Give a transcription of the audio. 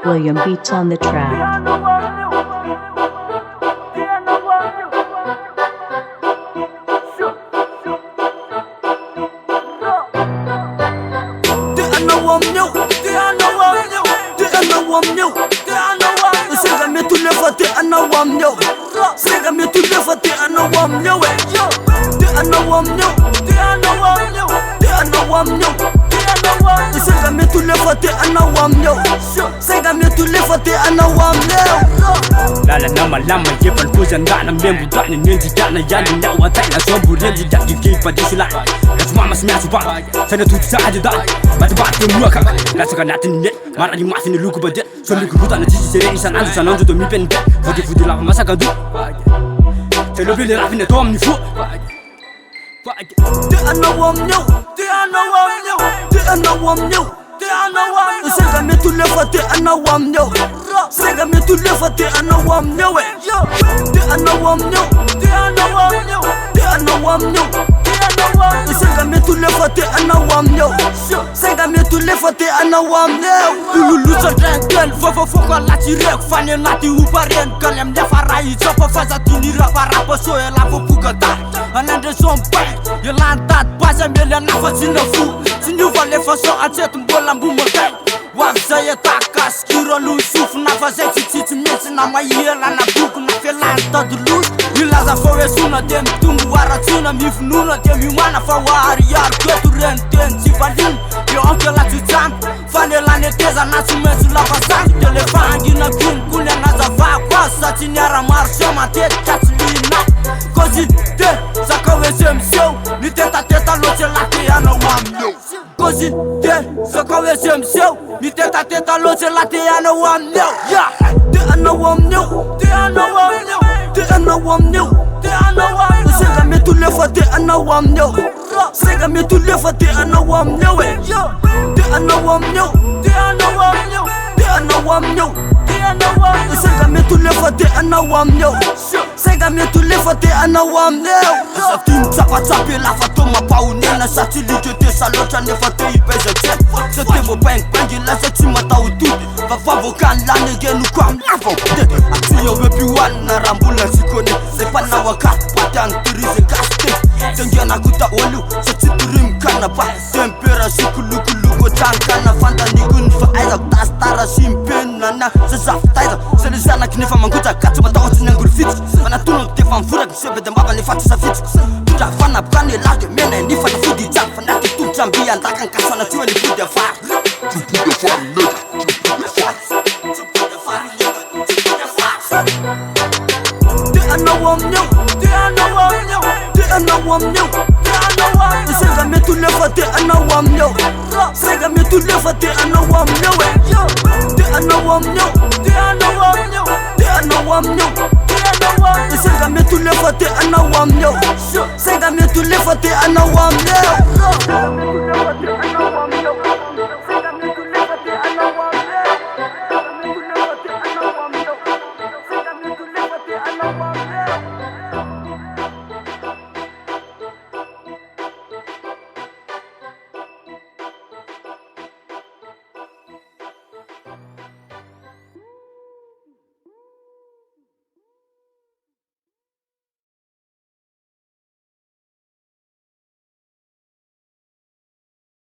William Beats on the track. Lala nama lama yepan kujan dana membu dana nenji dana yani nyawa tana sombu renji daki kipa disila kasuma masnya subang sana tu saja dah mati batu muaka rasa natin net mara di masini luku bajet sombi kubuta na tisi sere insan andu sana andu to mi pen fudi fudi la masa kadu telo bile la fine tom ni fu de anawam nyo de anawam nyo de anawam nyo de anawam nyo sega me tu le fate anawam nyo sega me tu le fate anawam nyo de anawam nyo de anawam nyo de anawam nyo sega me tu le fate anawam nyo sega me tu le fate anawam nyo lulu sarkel fofo foko la tirek fane lati uparen kalem le farai chopo faza tinira para poso e la fopugata anande sompai yelantat pasa mele na fasina fu sinyu vale faso atet mbola mbumotai wafzaya takas kiro lusuf na faze titi mesi na mayela na buku na felanta dulus ilaza fowe suna dem tungu wara tuna mifnuna dem humana fawari yar kwetu renten sivalin yo onke la tutam fanela neteza na sumesu la fasan telefangi na kunkune na zava kwa satinyara marsho matet katslina kozi de zakawe semseu ni teta teta loche late anawam kozi de zakawe semseu ni teta teta loche late anawam de anawam de anawam de anawam de anawam sega me tu le fate anawam sega me tu le fate anawam de anawam de anawam de anawam sega me tu le fate anawam sega me tu le fate anawam sa tim tapa tape la fatoma paunena sa tilite te salota ne fate ipeze jet se te vo bank bangi la se ti mata utu va vokan la ne genu kwam lavo atu yo bepi wan na rambula sikone se pana waka patan turize kaste tengiana kuta olu se titurim kana pa tempera sikulu kulu tankana fanta nigun fa aiza tastara simpen nana se zaftaiza se lisana knifa manguta katuma tawti nangul fit mana tuno te fan fura sebe de mbaba ni fatu sa fit tuja fana brane la de mena ni fa fudi jam fana te tu jambia ndakan kasana tu ni fude fa de anawam nyo de anawam nyo de anawam nyo sega me tu le fate anawam sega me tu le fate anawam de anawam de anawam de anawam sega me tu le fate anawam sega me tu le fate anawam